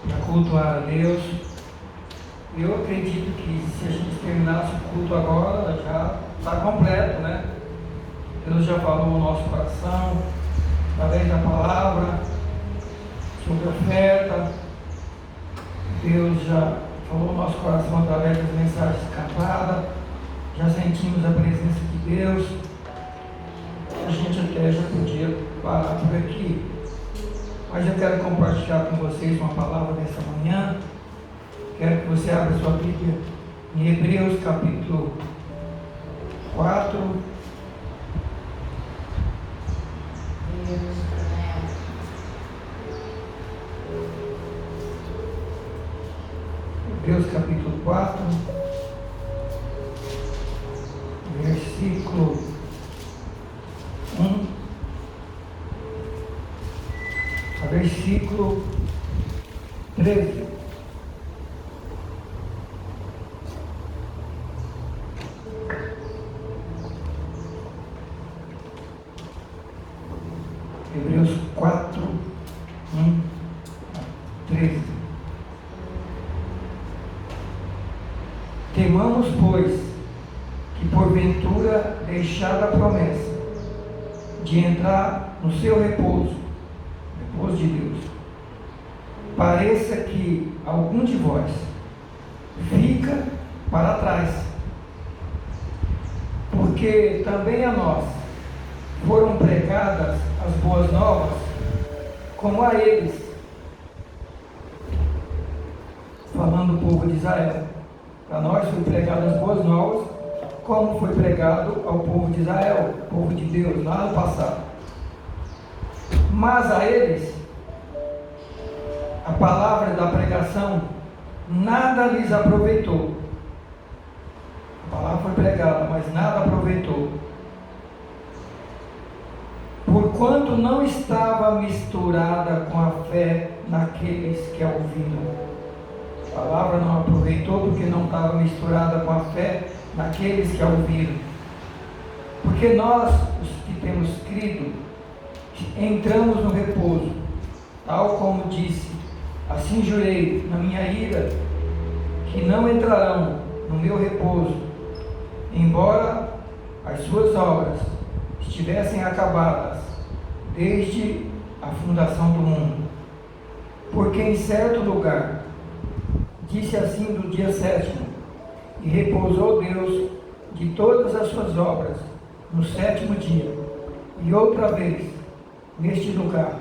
para cultuar a Deus. Eu acredito que se a gente terminasse o culto agora, já está completo, né? Deus já falou no nosso coração, através da palavra, sobre a oferta. Deus já falou no nosso coração através das mensagens cantadas. Já sentimos a presença de Deus. A gente até já podia parar por aqui. Mas eu quero compartilhar com vocês uma palavra dessa manhã. Quero que você abra sua Bíblia em Hebreus capítulo 4. Hebreus capítulo 4, versículo 1 a versículo 13. Hebreus 4, 1 a 13. Temamos, pois, que porventura deixada a promessa de entrar no seu repouso de Deus, pareça que algum de vós fica para trás, porque também a nós foram pregadas as boas novas, como a eles, falando do povo de Israel. Para nós foi pregado as boas novas, como foi pregado ao povo de Israel, povo de Deus, lá no passado. Mas a eles, a palavra da pregação nada lhes aproveitou. A palavra foi pregada, mas nada aproveitou. Porquanto não estava misturada com a fé naqueles que a ouviram. A palavra não aproveitou porque não estava misturada com a fé naqueles que a ouviram. Porque nós, os que temos crido, entramos no repouso, tal como disse: assim jurei na minha ira, que não entrarão no meu repouso, embora as suas obras estivessem acabadas desde a fundação do mundo. Porque em certo lugar disse assim do dia sétimo, e repousou Deus de todas as suas obras no sétimo dia. E outra vez, neste lugar,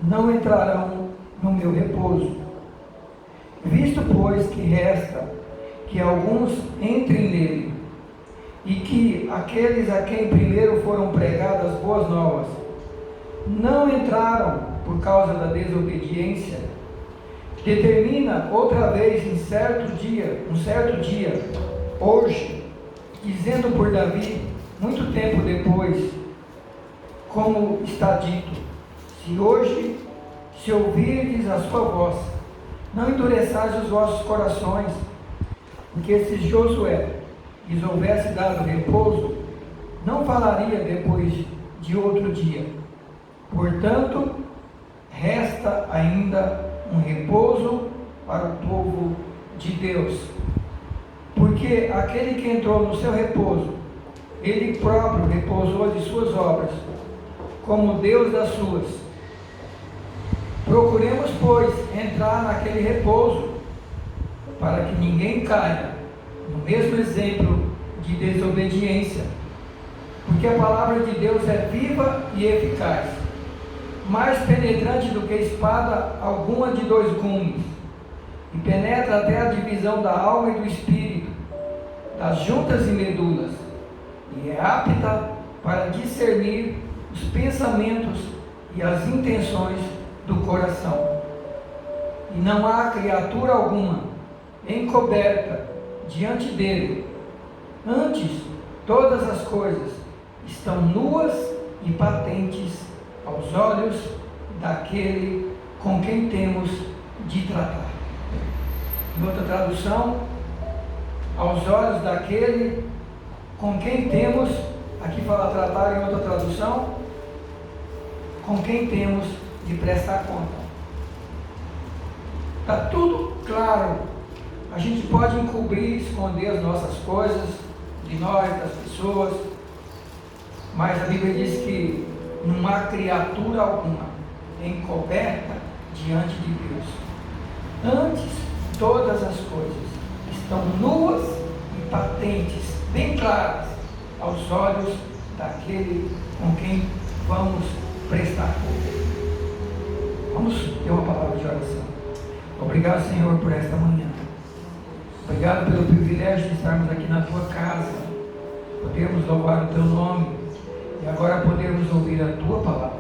não entrarão no meu repouso. Visto, pois, que resta que alguns entrem nele, e que aqueles a quem primeiro foram pregadas boas novas não entraram por causa da desobediência, determina outra vez um certo dia, hoje, dizendo por Davi, muito tempo depois, como está dito: se hoje se ouvirdes a sua voz, não endureçais os vossos corações, porque se Josué lhes houvesse dado repouso, não falaria depois de outro dia. Portanto, resta ainda um repouso para o povo de Deus. Porque aquele que entrou no seu repouso, ele próprio repousou de suas obras, como Deus das suas. Procuremos, pois, entrar naquele repouso, para que ninguém caia no mesmo exemplo de desobediência. Porque a palavra de Deus é viva e eficaz, mais penetrante do que espada alguma de dois gumes, e penetra até a divisão da alma e do espírito, das juntas e medulas, e é apta para discernir os pensamentos e as intenções do coração. E não há criatura alguma encoberta diante dele. Antes, todas as coisas estão nuas e patentes aos olhos daquele com quem temos de tratar. Em outra tradução, aos olhos daquele com quem temos, aqui fala tratar em outra tradução, com quem temos de prestar conta. Está tudo claro. A gente pode encobrir, esconder as nossas coisas de nós, das pessoas, mas a Bíblia diz que não há criatura alguma encoberta diante de Deus. Antes, todas as coisas estão nuas e patentes, bem claras, aos olhos daquele com quem vamos prestar conta. Vamos ter uma palavra de oração. Obrigado, Senhor, por esta manhã. Obrigado pelo privilégio de estarmos aqui na Tua casa, podermos louvar o Teu nome e agora podermos ouvir a Tua palavra.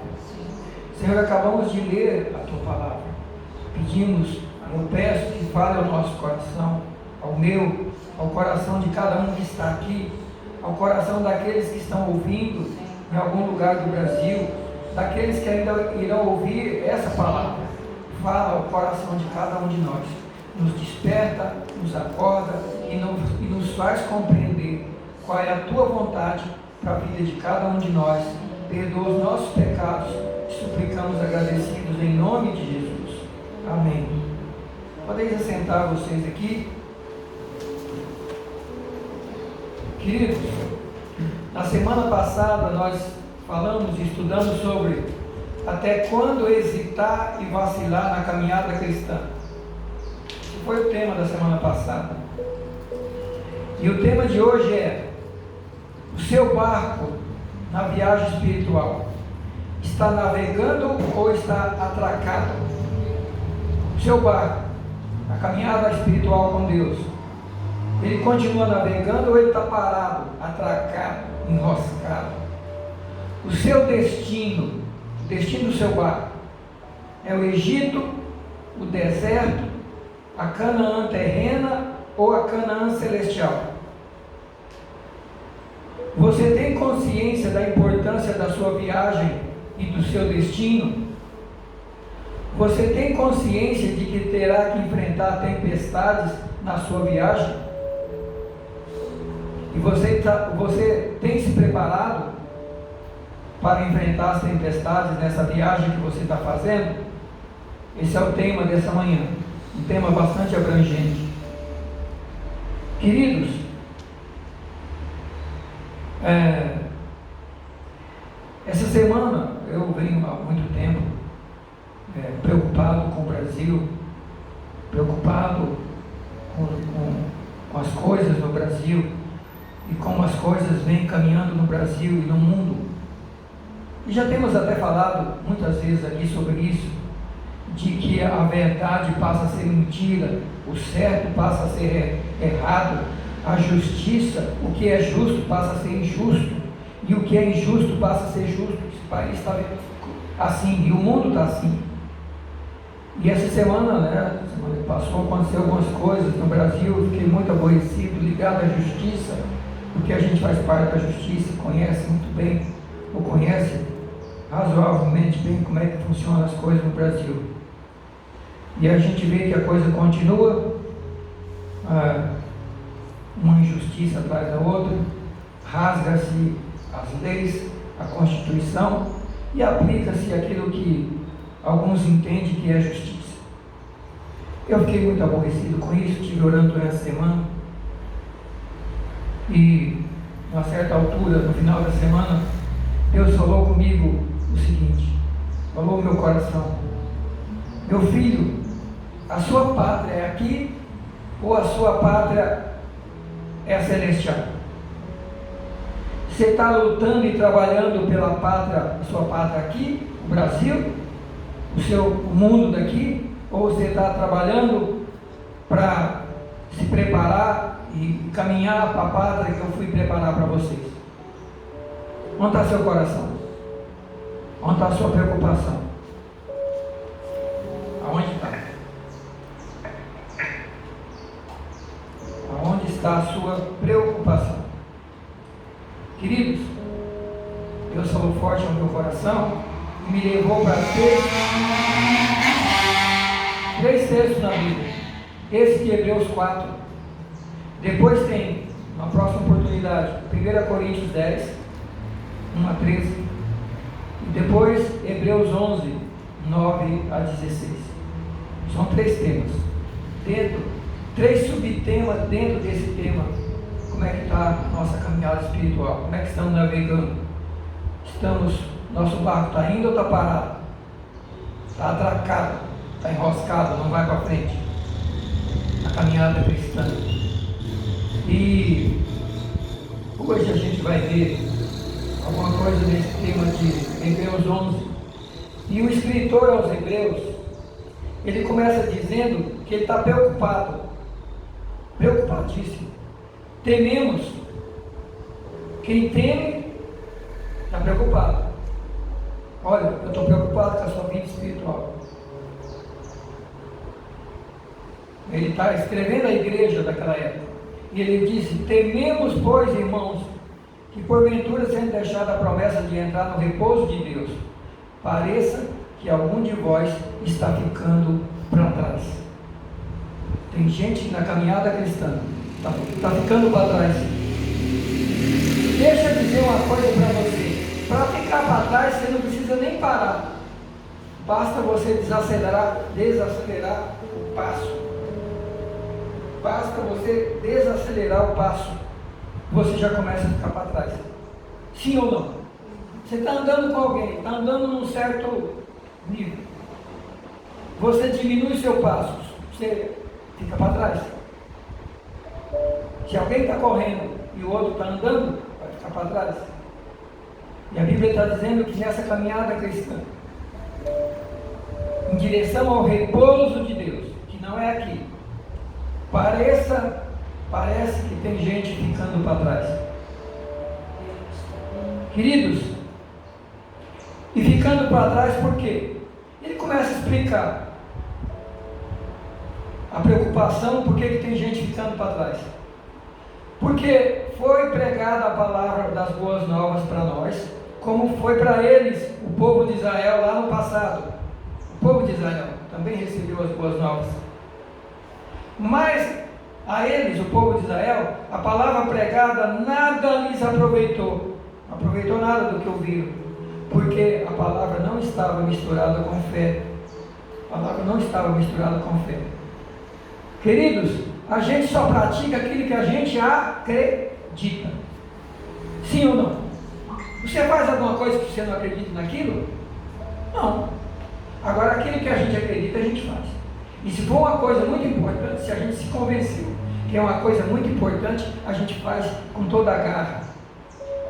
Senhor, acabamos de ler a Tua palavra. Eu peço que fale ao nosso coração, ao meu, ao coração de cada um que está aqui, ao coração daqueles que estão ouvindo em algum lugar do Brasil, daqueles que ainda irão ouvir essa palavra. Fala ao coração de cada um de nós, nos desperta, nos acorda e nos faz compreender qual é a Tua vontade para a vida de cada um de nós. Perdoa os nossos pecados, suplicamos agradecidos em nome de Jesus. Amém. Podeis assentar vocês aqui. Queridos, na semana passada nós falamos e estudamos sobre até quando hesitar e vacilar na caminhada cristã. Esse foi o tema da semana passada. E o tema de hoje é: o seu barco na viagem espiritual está navegando ou está atracado? O seu barco na caminhada espiritual com Deus, ele continua navegando ou ele está parado, atracado, enroscado? O seu destino, o destino do seu barco, é o Egito, o deserto, a Canaã terrena ou a Canaã celestial? Você tem consciência da importância da sua viagem e do seu destino? Você tem consciência de que terá que enfrentar tempestades na sua viagem? E você tem se preparado para enfrentar as tempestades nessa viagem que você está fazendo? Esse é o tema dessa manhã, um tema bastante abrangente. Queridos, essa semana eu venho há muito tempo preocupado com o Brasil, preocupado com as coisas no Brasil e como as coisas vêm caminhando no Brasil e no mundo. E já temos até falado muitas vezes aqui sobre isso, de que a verdade passa a ser mentira, o certo passa a ser errado, a justiça, o que é justo passa a ser injusto, e o que é injusto passa a ser justo. Esse país está assim, e o mundo está assim. E essa semana, semana que passou, aconteceu algumas coisas no Brasil, eu fiquei muito aborrecido, ligado à justiça, porque a gente faz parte da justiça, conhece muito bem, ou conhece razoavelmente bem como é que funcionam as coisas no Brasil. E a gente vê que a coisa continua, uma injustiça atrás da outra, rasga-se as leis, a Constituição, e aplica-se aquilo que alguns entendem que é justiça. Eu fiquei muito aborrecido com isso, estive orando durante a semana, e a uma certa altura, no final da semana, Deus falou comigo o seguinte, falou no meu coração: meu filho, a sua pátria é aqui ou a sua pátria é celestial? Você está lutando e trabalhando pela pátria, a sua pátria aqui, o Brasil, o mundo daqui, ou você está trabalhando para se preparar e caminhar para a pátria que eu fui preparar para vocês? Onde está seu coração? Onde está a sua preocupação? Aonde está? Aonde está a sua preocupação? Queridos, Deus falou forte ao meu coração e me levou para três textos na Bíblia. Esse de Hebreus 4. Depois tem, na próxima oportunidade, 1 Coríntios 10, 1 a 13. E depois Hebreus 11, 9 a 16. São 3 temas. Dentro, 3 subtemas dentro desse tema. Como é que está a nossa caminhada espiritual? Como é que estamos navegando? Nosso barco está indo ou está parado? Está atracado, está enroscado, não vai para frente. A caminhada cristã. E hoje a gente vai ver alguma coisa nesse tema de Hebreus 11. E o escritor aos Hebreus, ele começa dizendo que ele está preocupado, preocupadíssimo. Tememos. Quem teme está preocupado. Olha, eu estou preocupado com a sua vida espiritual. Ele está escrevendo a igreja daquela época. E ele disse: tememos, pois, irmãos, que porventura, sendo deixada a promessa de entrar no repouso de Deus, pareça que algum de vós está ficando para trás. Tem gente na caminhada cristã está ficando para trás. Deixa eu dizer uma coisa para você. Para ficar para trás, você não precisa nem parar. Basta você desacelerar o passo. Basta você desacelerar o passo. Você já começa a ficar para trás. Sim ou não? Você está andando com alguém, está andando num certo nível. Você diminui seu passo, você fica para trás. Se alguém está correndo e o outro está andando, vai ficar para trás. E a Bíblia está dizendo que nessa caminhada cristã, em direção ao repouso de Deus, que não é aqui, parece que tem gente ficando para trás. Queridos, e ficando para trás por quê? Ele começa a explicar a preocupação, por que tem gente ficando para trás. Porque foi pregada a palavra das boas novas para nós, como foi para eles, o povo de Israel, lá no passado. O povo de Israel também recebeu as boas novas. Mas a eles, o povo de Israel, a palavra pregada nada lhes aproveitou. Não aproveitou nada do que ouviram. Porque a palavra não estava misturada com fé. A palavra não estava misturada com fé. Queridos, a gente só pratica aquilo que a gente acredita. Sim ou não? Você faz alguma coisa que você não acredita naquilo? Não. Agora, aquilo que a gente acredita, a gente faz. E se for uma coisa muito importante, se a gente se convenceu que é uma coisa muito importante, a gente faz com toda a garra.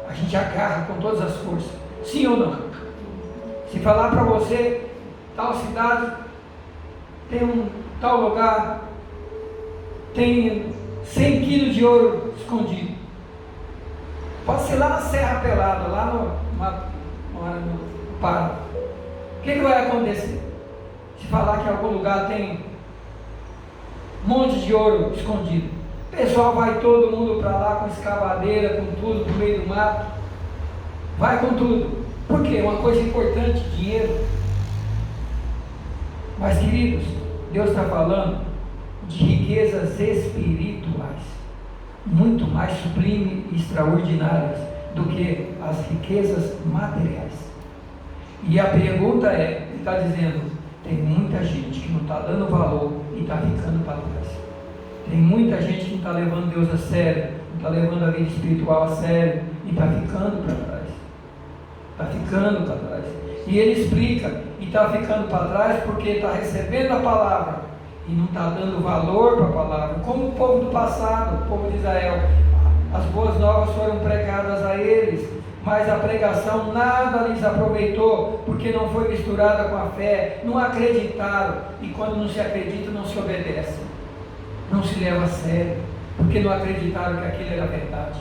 A gente agarra com todas as forças. Sim ou não? Se falar para você, tal cidade tem um tal lugar, tem 100 quilos de ouro escondido. Pode ser lá na Serra Pelada, lá no Pará. O que vai acontecer? Se falar que em algum lugar tem um monte de ouro escondido, o pessoal vai todo mundo para lá com escavadeira, com tudo, no meio do mato. Vai com tudo. Por quê? Uma coisa importante, dinheiro. Mas, queridos, Deus está falando de riquezas espirituais, muito mais sublimes e extraordinárias do que as riquezas materiais. E a pergunta é, ele está dizendo, tem muita gente que não está dando valor e está ficando para trás. Tem muita gente que não está levando Deus a sério, não está levando a vida espiritual a sério e está ficando para trás. Está ficando para trás. E ele explica, e está ficando para trás porque está recebendo a palavra e não está dando valor para a palavra, como o povo do passado, o povo de Israel. As boas novas foram pregadas a eles, mas a pregação nada lhes aproveitou, porque não foi misturada com a fé, não acreditaram, e quando não se acredita, não se obedece, não se leva a sério, porque não acreditaram que aquilo era verdade.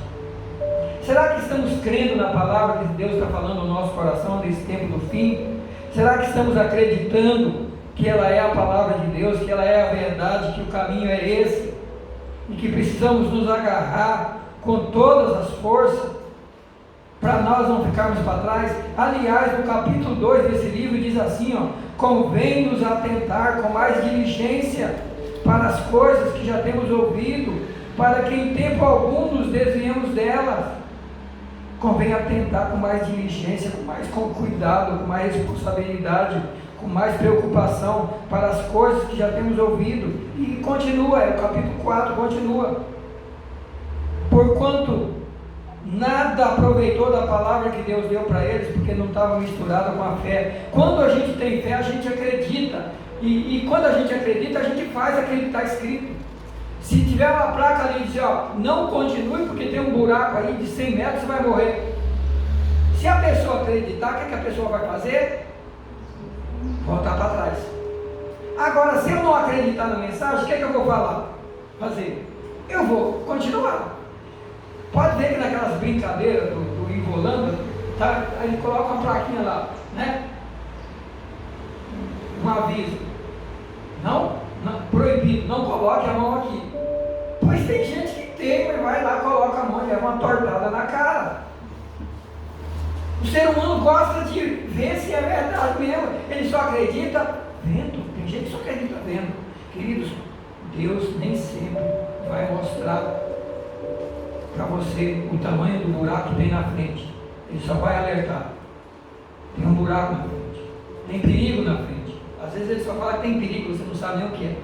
Será que estamos crendo na palavra que Deus está falando no nosso coração nesse tempo do fim? Será que estamos acreditando que ela é a palavra de Deus, que ela é a verdade, que o caminho é esse, e que precisamos nos agarrar com todas as forças para nós não ficarmos para trás? Aliás, no capítulo 2 desse livro diz assim, ó: convém-nos atentar com mais diligência para as coisas que já temos ouvido, para que em tempo algum nos desviemos delas. Convém atentar com mais diligência, com cuidado, com mais responsabilidade, com mais preocupação para as coisas que já temos ouvido. E continua, o capítulo 4 continua. Porquanto nada aproveitou da palavra que Deus deu para eles, porque não estava misturada com a fé. Quando a gente tem fé, a gente acredita. E quando a gente acredita, a gente faz aquilo que está escrito. Se tiver uma placa ali e dizer, não continue porque tem um buraco aí de 100 metros, você vai morrer. Se a pessoa acreditar, o que a pessoa vai fazer? Voltar para trás. Agora, se eu não acreditar na mensagem, o que eu vou fazer? Eu vou continuar. Pode ver que naquelas brincadeiras do Involanda, tá? Aí ele coloca uma plaquinha lá, né? Um aviso. Não, proibido, não coloque a mão aqui. Pois tem gente que tem, mas vai lá, coloca a mão e leva uma tortada na cara. O ser humano gosta de ver se é verdade mesmo. Ele só acredita vendo. Tem gente que só acredita vendo. Queridos, Deus nem sempre vai mostrar para você o tamanho do buraco que tem na frente. Ele só vai alertar. Tem um buraco na frente. Tem perigo na frente. Às vezes ele só fala que tem perigo, você não sabe nem o que é.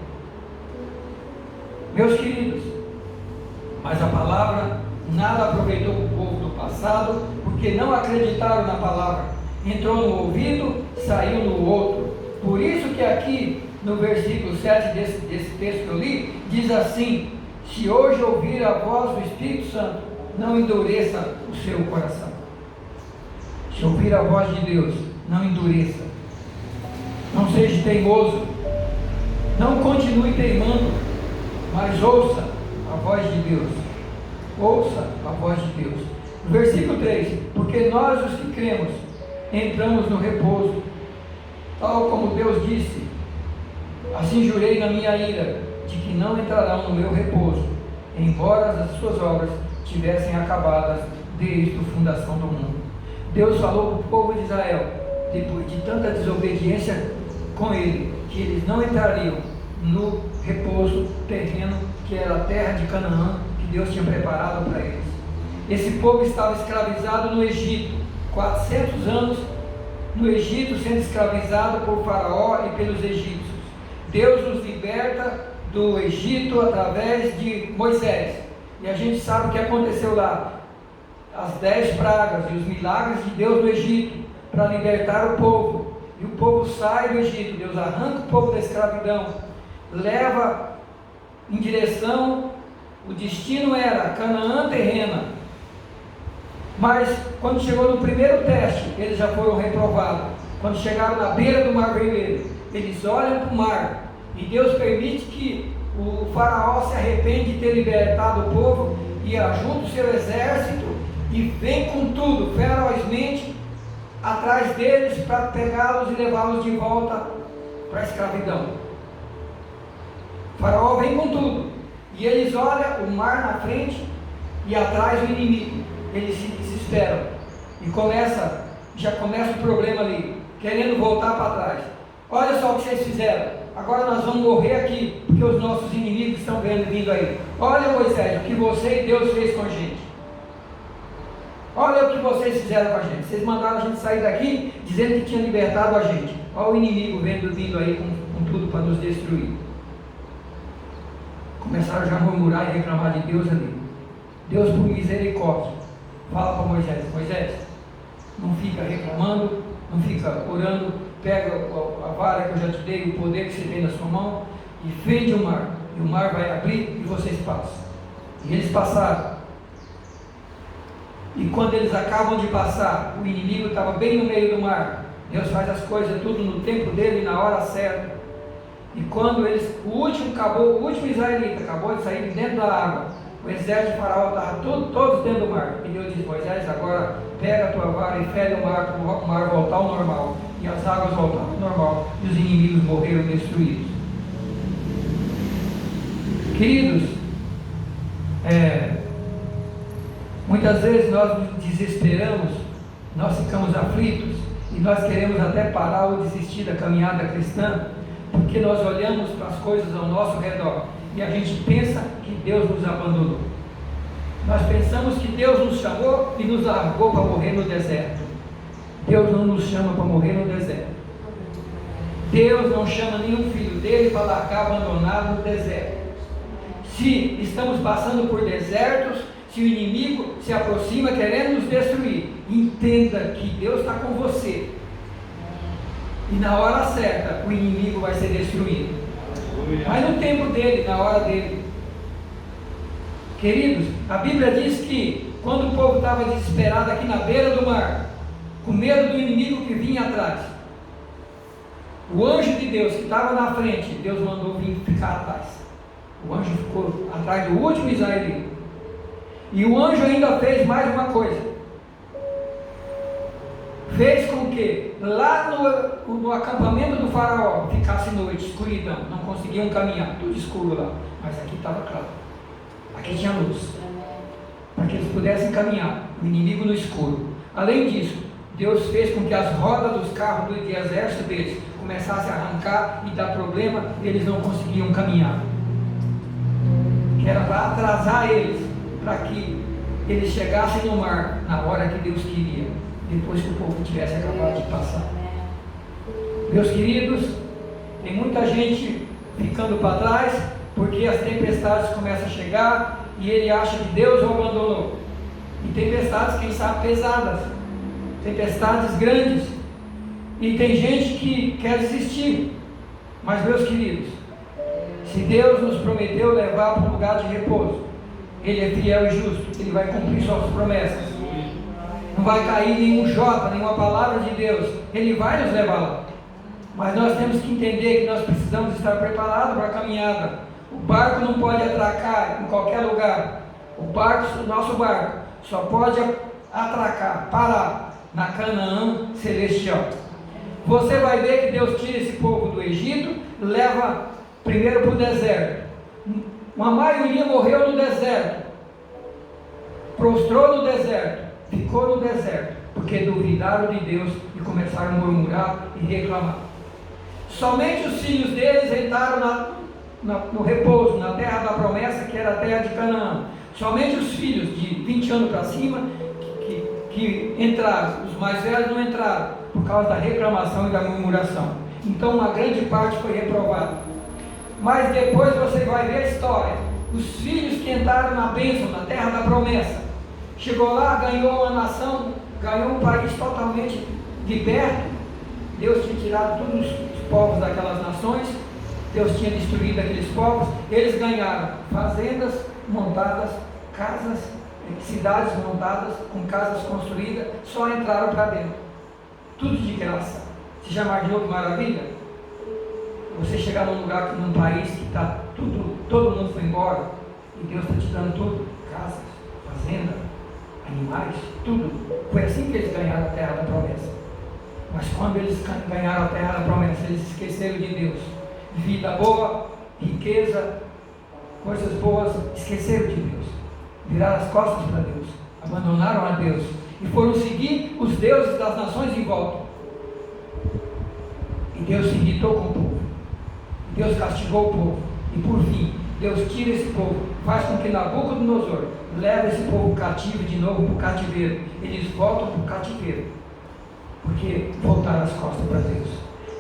Meus queridos, mas a palavra nada aproveitou o povo do passado, porque não acreditaram na palavra. Entrou no ouvido, saiu no outro. Por isso que aqui no versículo 7 desse texto que eu li, diz assim: se hoje ouvir a voz do Espírito Santo, não endureça o seu coração. Se ouvir a voz de Deus, não endureça. Não seja teimoso. Não continue teimando, mas ouça a voz de Deus. Ouça a voz de Deus. Versículo 3: porque nós os que cremos, entramos no repouso, tal como Deus disse: assim jurei na minha ira, de que não entrarão no meu repouso, embora as suas obras tivessem acabadas desde a fundação do mundo. Deus falou para o povo de Israel, depois de tanta desobediência com ele, que eles não entrariam no repouso terreno, que era a terra de Canaã, que Deus tinha preparado para eles. Esse povo estava escravizado no Egito, 400 anos no Egito, sendo escravizado por Faraó e pelos egípcios. Deus nos liberta do Egito através de Moisés, e a gente sabe o que aconteceu lá, as 10 pragas e os milagres de Deus no Egito, para libertar o povo. E o povo sai do Egito, Deus arranca o povo da escravidão, leva em direção, o destino era Canaã terrena. Mas quando chegou no primeiro teste, eles já foram reprovados. Quando chegaram na beira do Mar Vermelho, eles olham para o mar, e Deus permite que o faraó se arrepende de ter libertado o povo, e ajunta o seu exército, e vem com tudo, ferozmente, atrás deles, para pegá-los e levá-los de volta para a escravidão. O faraó vem com tudo, e eles olham o mar na frente, e atrás o inimigo. Eles se desesperam, e já começa o problema ali, querendo voltar para trás. Olha só o que vocês fizeram, agora nós vamos morrer aqui, porque os nossos inimigos estão vindo aí. Olha, Moisés, o que você e Deus fez com a gente. Olha o que vocês fizeram com a gente. Vocês mandaram a gente sair daqui, dizendo que tinha libertado a gente. Olha o inimigo vindo aí com tudo para nos destruir. Começaram já a murmurar e reclamar de Deus ali. Deus, por misericórdia, fala para Moisés: Moisés, não fica reclamando, não fica orando, pega a vara que eu já te dei, o poder que você tem na sua mão, e fende o mar, e o mar vai abrir e vocês passam. E eles passaram. E quando eles acabam de passar, o inimigo estava bem no meio do mar. Deus faz as coisas tudo no tempo dele e na hora certa. E quando o último israelita acabou de sair de dentro da água, o exército de Faraó estava todos dentro do mar. E Deus disse: Moisés, agora pega a tua vara e fere o mar, para o mar voltar ao normal. E as águas voltaram ao normal, e os inimigos morreram destruídos. Queridos, muitas vezes nós nos desesperamos, nós ficamos aflitos, e nós queremos até parar ou desistir da caminhada cristã, porque nós olhamos para as coisas ao nosso redor, e a gente pensa que Deus nos abandonou. Nós pensamos que Deus nos chamou e nos largou para morrer no deserto. Deus não nos chama para morrer no deserto. Deus não chama nenhum filho dele para largar abandonado no deserto. Se estamos passando por desertos, se o inimigo se aproxima querendo nos destruir, entenda que Deus está com você. E na hora certa, o inimigo vai ser destruído. Mas no tempo dele, na hora dele. Queridos, a Bíblia diz que quando o povo estava desesperado aqui na beira do mar, com medo do inimigo que vinha atrás, o anjo de Deus que estava na frente, Deus mandou vir ficar atrás. O anjo ficou atrás do último israelita. E o anjo ainda fez mais uma coisa. Fez com que lá no acampamento do faraó ficasse noite, escuridão. Não conseguiam caminhar, tudo escuro lá. Mas aqui estava claro. Aqui tinha luz. Para que eles pudessem caminhar, o inimigo no escuro. Além disso, Deus fez com que as rodas dos carros de exército deles começassem a arrancar e dar problema, e eles não conseguiam caminhar. Que era para atrasar eles, para que eles chegassem no mar na hora que Deus queria, depois que o povo tivesse acabado de passar. Meus queridos, tem muita gente ficando para trás, porque as tempestades começam a chegar, e ele acha que Deus o abandonou. E tempestades, quem sabe, pesadas, tempestades grandes, e tem gente que quer desistir. Mas meus queridos, se Deus nos prometeu levar para um lugar de repouso, Ele é fiel e justo, Ele vai cumprir suas promessas. Não vai cair nenhum jota, nenhuma palavra de Deus, Ele vai nos levar lá. Mas nós temos que entender que nós precisamos estar preparados para a caminhada. O barco não pode atracar em qualquer lugar. O nosso barco só pode atracar, parar na Canaã celestial. Você vai ver que Deus tira esse povo do Egito, leva primeiro para o deserto. Uma maioria morreu no deserto, prostrou no deserto, ficou no deserto, porque duvidaram de Deus e começaram a murmurar e reclamar. Somente os filhos deles entraram no repouso, na terra da promessa, que era a terra de Canaã. Somente os filhos de 20 anos para cima que entraram, os mais velhos não entraram, por causa da reclamação e da murmuração. Então uma grande parte foi reprovada. Mas depois você vai ver a história. Os filhos que entraram na bênção, na terra da promessa, chegou lá, ganhou uma nação, ganhou um país totalmente liberto. Deus tinha tirado todos os povos daquelas nações, Deus tinha destruído aqueles povos. Eles ganharam fazendas montadas, casas, cidades montadas, com casas construídas, só entraram para dentro. Tudo de graça. Você já imaginou que maravilha? Você chegar num lugar, num país que está tudo, todo mundo foi embora, e Deus está te dando tudo, casas, fazenda, animais, tudo. Foi assim que eles ganharam a terra da promessa. Mas quando eles ganharam a terra da promessa, eles esqueceram de Deus. Vida boa, riqueza, coisas boas, esqueceram de Deus. Viraram as costas para Deus, abandonaram a Deus e foram seguir os deuses das nações em volta. E Deus se irritou com o povo. Deus castigou o povo. E por fim, Deus tira esse povo, faz com que Nabucodonosor leve esse povo cativo de novo para o cativeiro. Eles voltam para o cativeiro, porque voltaram as costas para Deus.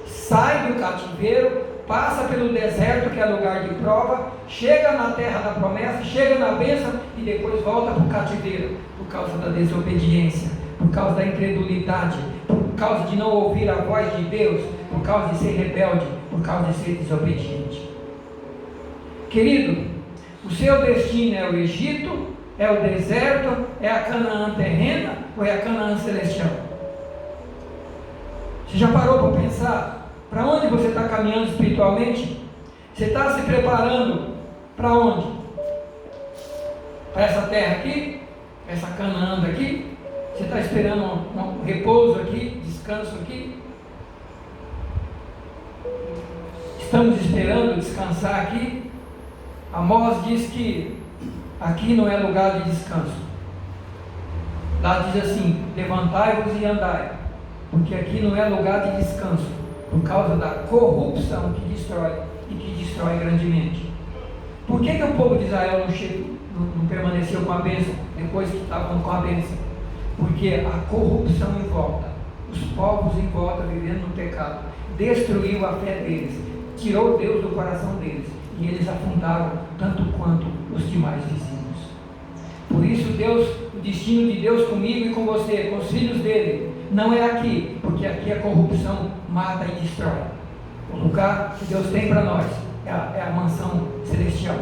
Sai do cativeiro, passa pelo deserto, que é lugar de prova, chega na terra da promessa, chega na bênção e depois volta para o cativeiro, por causa da desobediência, por causa da incredulidade, por causa de não ouvir a voz de Deus, por causa de ser rebelde, por causa de ser desobediente. Querido, o seu destino é o Egito, é o deserto, é a Canaã terrena ou é a Canaã celestial? Você já parou para pensar para onde você está caminhando espiritualmente? Você está se preparando para onde? Para essa terra aqui? Essa Canaã daqui? Você está esperando um repouso aqui, descanso aqui? Estamos esperando descansar aqui? Amós diz que aqui não é lugar de descanso. Lá diz assim: levantai-vos e andai, porque aqui não é lugar de descanso, por causa da corrupção que destrói e que destrói grandemente. Por que o povo de Israel não permaneceu com a bênção depois que estavam com a bênção? Porque a corrupção em volta, os povos em volta vivendo no pecado, destruiu a fé deles, tirou Deus do coração deles, e eles afundaram tanto quanto os demais vizinhos. Por isso o destino de Deus comigo e com você, com os filhos dele, não é aqui, porque aqui a corrupção mata e destrói. O lugar que Deus tem para nós é a mansão celestial.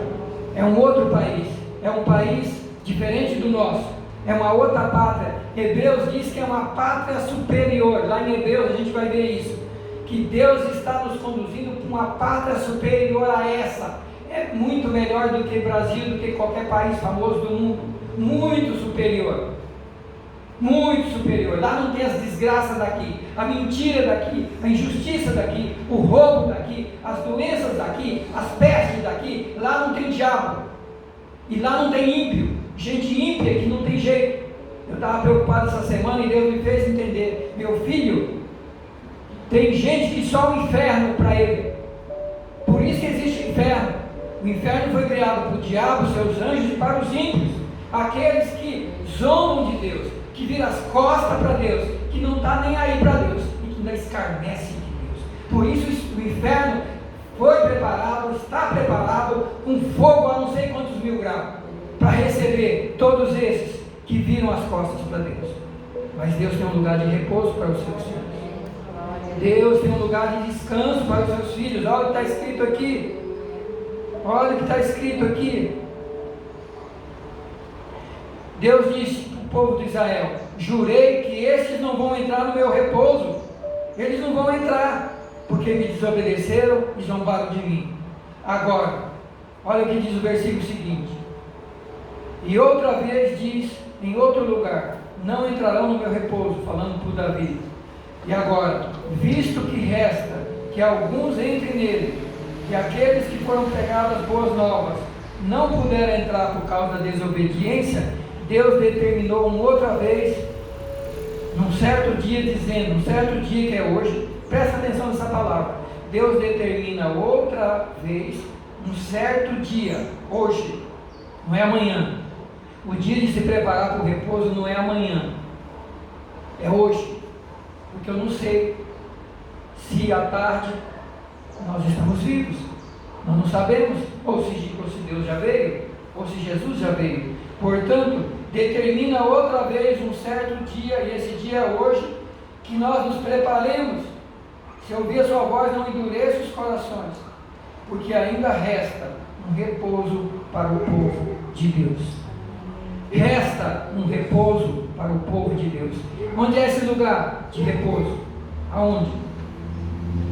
É um outro país, é um país diferente do nosso, é uma outra pátria. Hebreus diz que é uma pátria superior. Lá em Hebreus a gente vai ver isso, que Deus está nos conduzindo para uma pátria superior a essa. É muito melhor do que Brasil, do que qualquer país famoso do mundo, muito superior. Muito superior. Lá não tem as desgraças daqui, a mentira daqui, a injustiça daqui, o roubo daqui, as doenças daqui, as pestes daqui. Lá não tem diabo, e lá não tem ímpio, gente ímpia que não tem jeito. Eu estava preocupado essa semana e Deus me fez entender: meu filho, tem gente que só o inferno para ele. Por isso que existe o inferno. O inferno foi criado para o diabo, seus anjos, e para os ímpios, aqueles que zombam de Deus, que viram as costas para Deus, que não está nem aí para Deus, e que ainda escarnece de Deus. Por isso o inferno foi preparado, está preparado, com fogo a não sei quantos mil graus, para receber todos esses que viram as costas para Deus. Mas Deus tem um lugar de repouso para os seus filhos. Deus tem um lugar de descanso para os seus filhos. Olha o que está escrito aqui. Olha o que está escrito aqui. Deus disse para o povo de Israel: jurei que estes não vão entrar no meu repouso. Eles não vão entrar, porque me desobedeceram e zombaram de mim. Agora, olha o que diz o versículo seguinte: e outra vez diz em outro lugar: não entrarão no meu repouso, falando por Davi. E agora, visto que resta que alguns entrem nele, que aqueles que foram pregados as boas novas não puderam entrar por causa da desobediência, Deus determinou uma outra vez, num certo dia, dizendo, um certo dia que é hoje, presta atenção nessa palavra, Deus determina outra vez, um certo dia, hoje, não é amanhã. O dia de se preparar para o repouso não é amanhã, é hoje, porque eu não sei se à tarde nós estamos vivos, nós não sabemos, ou se Deus já veio, ou se Jesus já veio. Portanto, determina outra vez um certo dia, e esse dia é hoje, que nós nos preparemos. Se ouvir a sua voz, não endureça os corações, porque ainda resta um repouso para o povo de Deus. Resta um repouso para o povo de Deus. Onde é esse lugar de repouso? Aonde?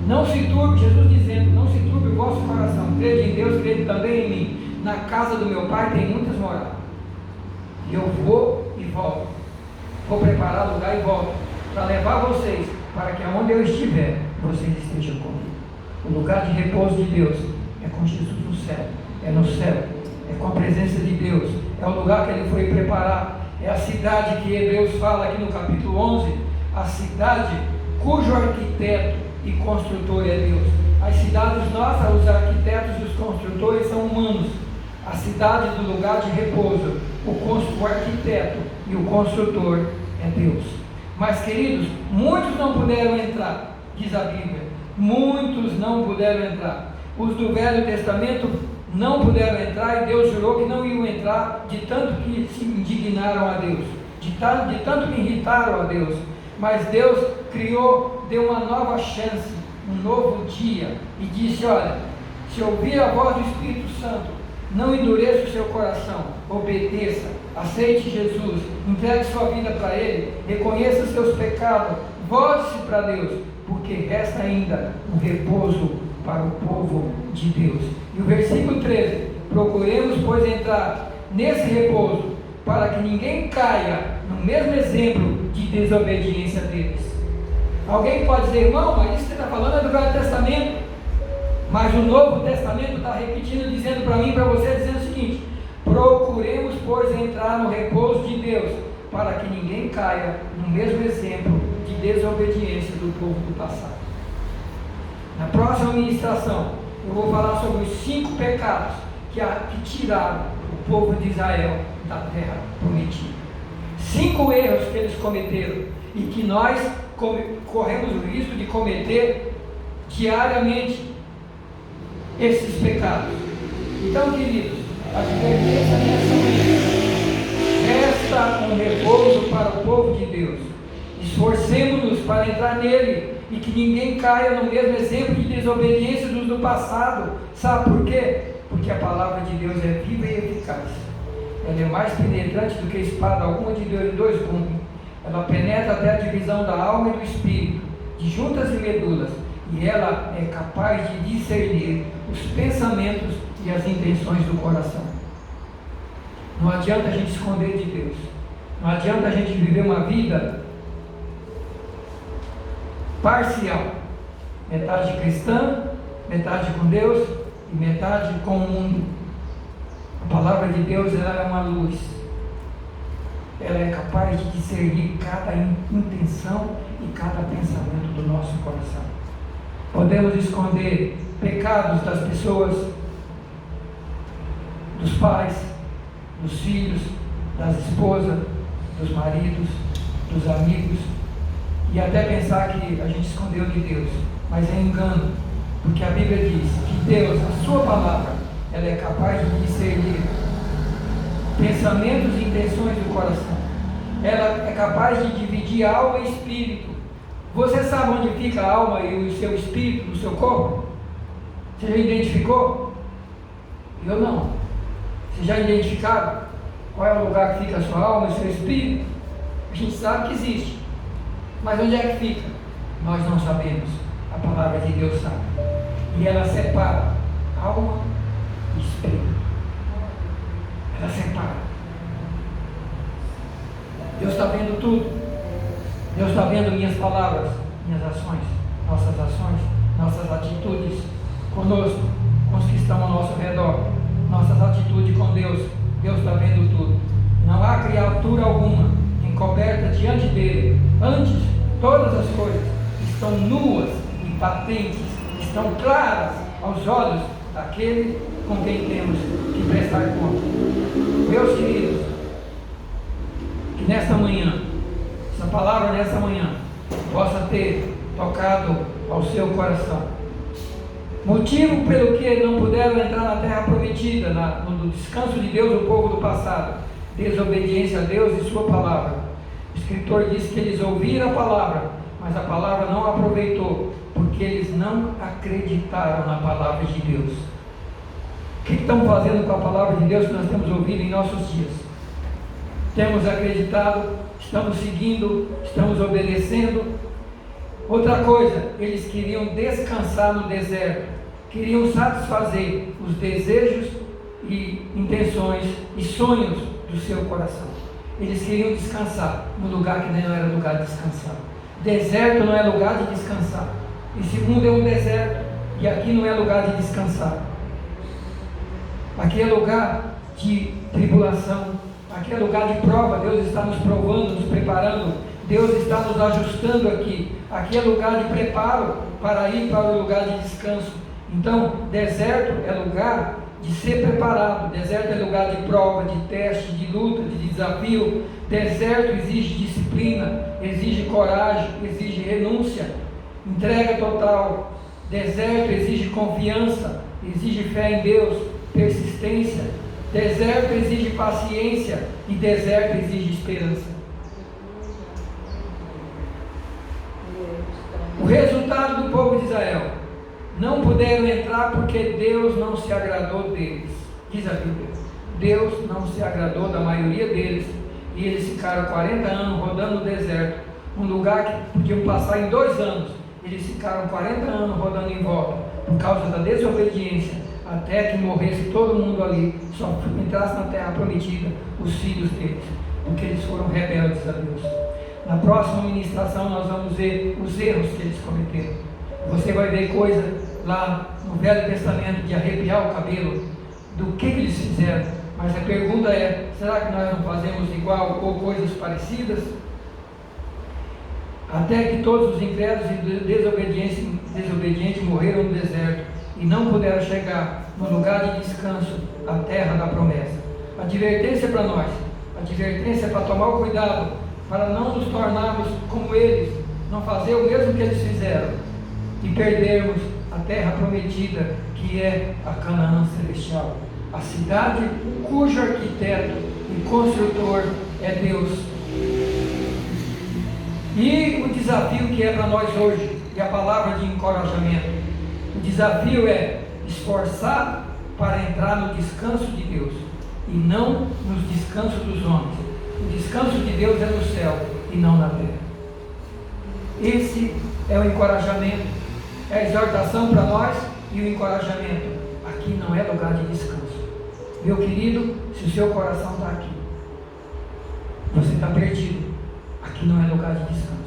Não se turbe, Jesus dizendo, não se turbe o vosso coração, crede em Deus, crede também em mim. Na casa do meu Pai tem muitas moradas. E eu vou e volto. Vou preparar lugar e volto, para levar vocês, para que aonde eu estiver, vocês estejam comigo. O lugar de repouso de Deus é com Jesus no céu, é no céu, é com a presença de Deus, é o lugar que Ele foi preparar, é a cidade que Hebreus fala aqui no capítulo 11, a cidade cujo arquiteto e construtor é Deus. As cidades nossas, os arquitetos e os construtores são humanos. A cidade do lugar de repouso, o arquiteto e o construtor é Deus. Mas queridos, muitos não puderam entrar, diz a Bíblia, muitos não puderam entrar. Os do Velho Testamento não puderam entrar, e Deus jurou que não iam entrar, de tanto que se indignaram a Deus, de tanto que irritaram a Deus. Mas Deus deu uma nova chance, um novo dia, e disse: olha, se ouvir a voz do Espírito Santo, não endureça o seu coração, obedeça, aceite Jesus, entregue sua vida para Ele, reconheça os seus pecados, volte-se para Deus, porque resta ainda um repouso para o povo de Deus. E o versículo 13: procuremos, pois, entrar nesse repouso, para que ninguém caia no mesmo exemplo de desobediência deles. Alguém pode dizer: irmão, mas isso que você está falando é do Velho Testamento. Mas o Novo Testamento está repetindo, dizendo para mim e para você, dizendo o seguinte: procuremos, pois, entrar no repouso de Deus, para que ninguém caia no mesmo exemplo de desobediência do povo do passado. Na próxima ministração, eu vou falar sobre os 5 pecados que tiraram o povo de Israel da terra prometida. 5 erros que eles cometeram e que nós corremos o risco de cometer diariamente esses pecados. Então, queridos, a advertência nessa manhã: resta um repouso para o povo de Deus. Esforcemos-nos para entrar nele e que ninguém caia no mesmo exemplo de desobediência dos do passado. Sabe por quê? Porque a palavra de Deus é viva e eficaz. Ela é mais penetrante do que espada alguma de dois gumes. Ela penetra até a divisão da alma e do espírito, de juntas e medulas, e ela é capaz de discernir os pensamentos e as intenções do coração. Não adianta a gente esconder de Deus. Não adianta a gente viver uma vida parcial, metade cristã, metade com Deus e metade com o mundo. A palavra de Deus, ela é uma luz. Ela é capaz de discernir cada intenção e cada pensamento do nosso coração. Podemos esconder pecados das pessoas, dos pais, dos filhos, das esposas, dos maridos, dos amigos, e até pensar que a gente escondeu de Deus, mas é engano, porque a Bíblia diz que Deus, a sua palavra, ela é capaz de discernir pensamentos e intenções do coração. Ela é capaz de dividir alma e espírito. Você sabe onde fica a alma e o seu espírito no seu corpo? Você já identificou? Eu não. Você já identificaram qual é o lugar que fica a sua alma e o seu espírito? A gente sabe que existe, mas onde é que fica? Nós não sabemos. A palavra de Deus sabe, e ela separa alma e espírito. Ela separa. Deus está vendo tudo. Deus está vendo minhas palavras, minhas ações, nossas atitudes conosco, com os que estão ao nosso redor, nossas atitudes com Deus. Deus está vendo tudo. Não há criatura alguma encoberta diante dele. Antes, todas as coisas estão nuas e patentes, estão claras aos olhos daquele com quem temos que prestar conta. Meus queridos, que nesta manhã, essa palavra nessa manhã, possa ter tocado ao seu coração. Motivo pelo que não puderam entrar na terra prometida, no descanso de Deus, o povo do passado: desobediência a Deus e sua palavra. O escritor diz que eles ouviram a palavra, mas a palavra não aproveitou, porque eles não acreditaram na palavra de Deus. O que estamos fazendo com a palavra de Deus que nós temos ouvido em nossos dias? Temos acreditado, estamos seguindo, estamos obedecendo. Outra coisa, eles queriam descansar no deserto, queriam satisfazer os desejos e intenções e sonhos do seu coração. Eles queriam descansar no lugar que não era lugar de descansar. Deserto não é lugar de descansar. Esse mundo é um deserto, e aqui não é lugar de descansar. Aqui é lugar de tribulação, aqui é lugar de prova. Deus está nos provando, nos preparando. Deus está nos ajustando aqui. Aqui é lugar de preparo para ir para o lugar de descanso. Então, deserto é lugar de ser preparado. Deserto é lugar de prova, de teste, de luta, de desafio. Deserto exige disciplina, exige coragem, exige renúncia, entrega total. Deserto exige confiança, exige fé em Deus, persistência. Deserto exige paciência e deserto exige esperança. O resultado do povo de Israel: não puderam entrar porque Deus não se agradou deles. Diz a Bíblia: Deus não se agradou da maioria deles, e eles ficaram 40 anos rodando no deserto, um lugar que podiam passar em 2 anos. Eles ficaram 40 anos rodando em volta, por causa da desobediência, até que morresse todo mundo ali, só entrasse na terra prometida os filhos deles, porque eles foram rebeldes a Deus. Na próxima ministração nós vamos ver os erros que eles cometeram. Você vai ver coisa lá no Velho Testamento de arrepiar o cabelo do que eles fizeram. Mas a pergunta é: será que nós não fazemos igual ou coisas parecidas? Até que todos os incrédulos e desobedientes morreram no deserto e não puderam chegar no lugar de descanso, a terra da promessa. Advertência para nós, advertência para tomar o cuidado, para não nos tornarmos como eles, não fazer o mesmo que eles fizeram e perdermos terra prometida, que é a Canaã celestial. A cidade cujo arquiteto e construtor é Deus. E o desafio que é para nós hoje, e a palavra de encorajamento, o desafio é esforçar para entrar no descanso de Deus, e não no descanso dos homens. O descanso de Deus é no céu e não na terra. Esse é o encorajamento, é a exortação para nós e o encorajamento. Aqui não é lugar de descanso. Meu querido, se o seu coração está aqui, você está perdido. Aqui não é lugar de descanso.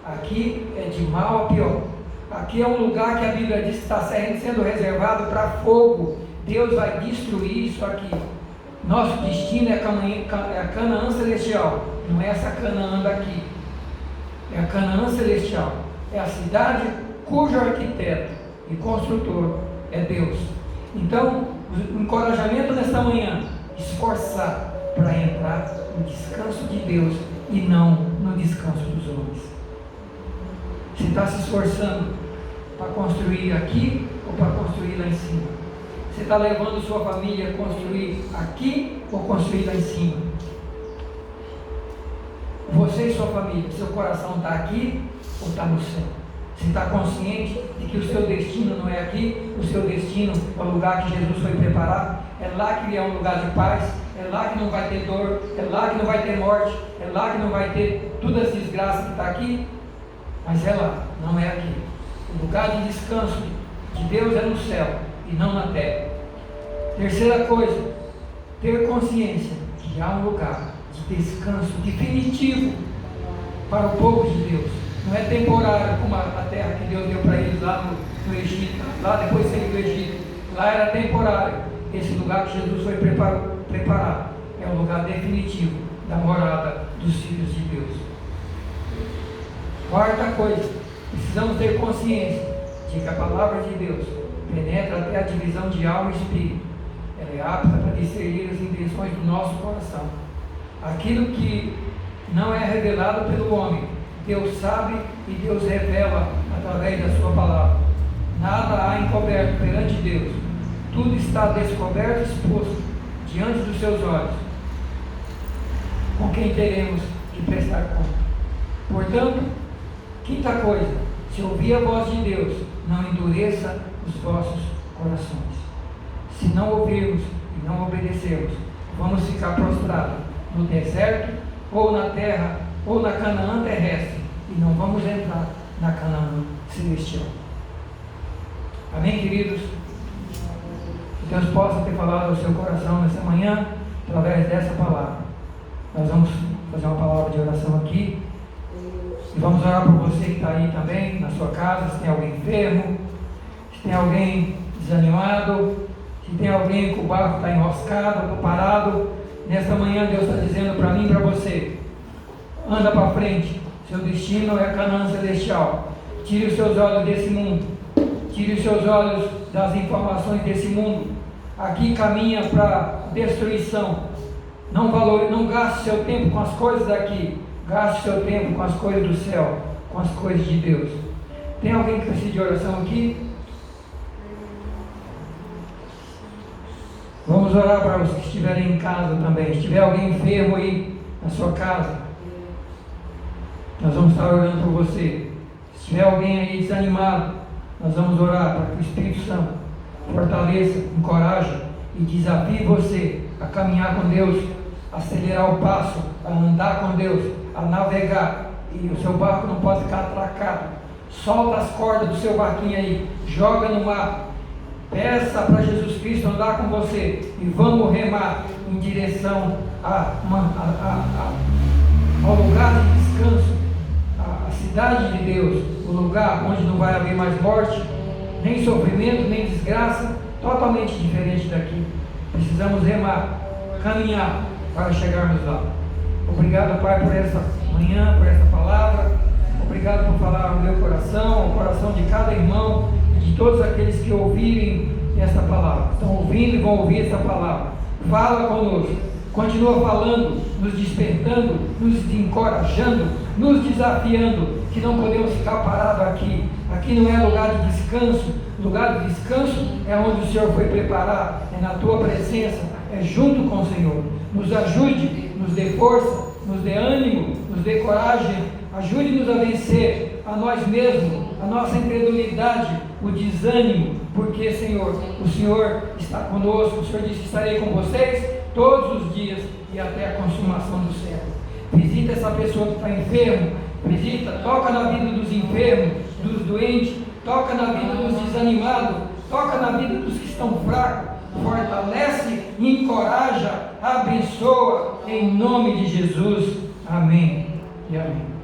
Aqui é de mal a pior. Aqui é um lugar que a Bíblia diz que está sendo reservado para fogo. Deus vai destruir isso aqui. Nosso destino é a Canaã celestial. Não é essa Canaã daqui. É a Canaã celestial. É a cidade cujo arquiteto e construtor é Deus. Então, o encorajamento nesta manhã, esforçar para entrar no descanso de Deus e não no descanso dos homens. Você está se esforçando para construir aqui ou para construir lá em cima? Você está levando sua família a construir aqui ou construir lá em cima? Você e sua família, seu coração está aqui ou está no céu? Você está consciente de que o seu destino não é aqui? O seu destino é o lugar que Jesus foi preparar? É lá que é um lugar de paz? É lá que não vai ter dor? É lá que não vai ter morte? É lá que não vai ter todas as desgraças que está aqui? Mas é lá, não é aqui. O lugar de descanso de Deus é no céu e não na terra. Terceira coisa, ter consciência que há um lugar de descanso definitivo para o povo de Deus. Não é temporário como a terra que Deus deu para eles lá no Egito, lá depois de sair do Egito. Lá era temporário. Esse lugar que Jesus foi preparar é o lugar definitivo da morada dos filhos de Deus. Quarta coisa, precisamos ter consciência de que a palavra de Deus penetra até a divisão de alma e espírito. Ela é apta para discernir as intenções do nosso coração. Aquilo que não é revelado pelo homem, Deus sabe e Deus revela através da sua palavra. Nada há encoberto perante Deus. Tudo está descoberto e exposto diante dos seus olhos, com quem teremos que prestar conta. Portanto, quinta coisa, se ouvir a voz de Deus, não endureça os vossos corações. Se não ouvirmos e não obedecermos, vamos ficar prostrados no deserto, ou na terra, ou na Canaã terrestre, e não vamos entrar na Canaã celestial. Amém, queridos? Que Deus possa ter falado ao seu coração nessa manhã, através dessa palavra. Nós vamos fazer uma palavra de oração aqui, e vamos orar por você que está aí também, na sua casa, se tem alguém enfermo, se tem alguém desanimado, se tem alguém que o barco está enroscado, está parado. Nesta manhã Deus está dizendo para mim e para você: anda para frente, seu destino é a Canaã celestial. Tire os seus olhos desse mundo, tire os seus olhos das informações desse mundo. Aqui caminha para destruição. Não gaste seu tempo com as coisas daqui, gaste seu tempo com as coisas do céu, com as coisas de Deus. Tem alguém que precisa de oração aqui? Vamos orar para os que estiverem em casa também. Se tiver alguém enfermo aí na sua casa, nós vamos estar orando por você. Se tiver alguém aí desanimado, nós vamos orar para que o Espírito Santo fortaleça, encoraje e desafie você a caminhar com Deus, a acelerar o passo, a andar com Deus, a navegar. E o seu barco não pode ficar atracado. Solta as cordas do seu barquinho aí, joga no mar. Peça para Jesus Cristo andar com você e vamos remar em direção ao lugar de descanso, a cidade de Deus, o lugar onde não vai haver mais morte, nem sofrimento, nem desgraça, totalmente diferente daqui. Precisamos remar, caminhar para chegarmos lá. Obrigado, Pai, por essa manhã, por essa palavra. Obrigado por falar ao meu coração, ao coração de cada irmão, de todos aqueles que ouvirem esta palavra, estão ouvindo e vão ouvir essa palavra. Fala conosco, continua falando, nos despertando, nos encorajando, nos desafiando, que não podemos ficar parados aqui. Aqui não é lugar de descanso, Lugar de descanso é onde o Senhor foi preparar, é na tua presença, é junto com o Senhor. Nos ajude, nos dê força, nos dê ânimo, nos dê coragem, ajude-nos a vencer a nós mesmos, a nossa incredulidade, o desânimo, porque, Senhor, o Senhor está conosco, o Senhor disse que estarei com vocês todos os dias e até a consumação do século. Visita essa pessoa que está enferma, visita, toca na vida dos enfermos, dos doentes, toca na vida dos desanimados, toca na vida dos que estão fracos, fortalece, encoraja, abençoa, em nome de Jesus. Amém e amém.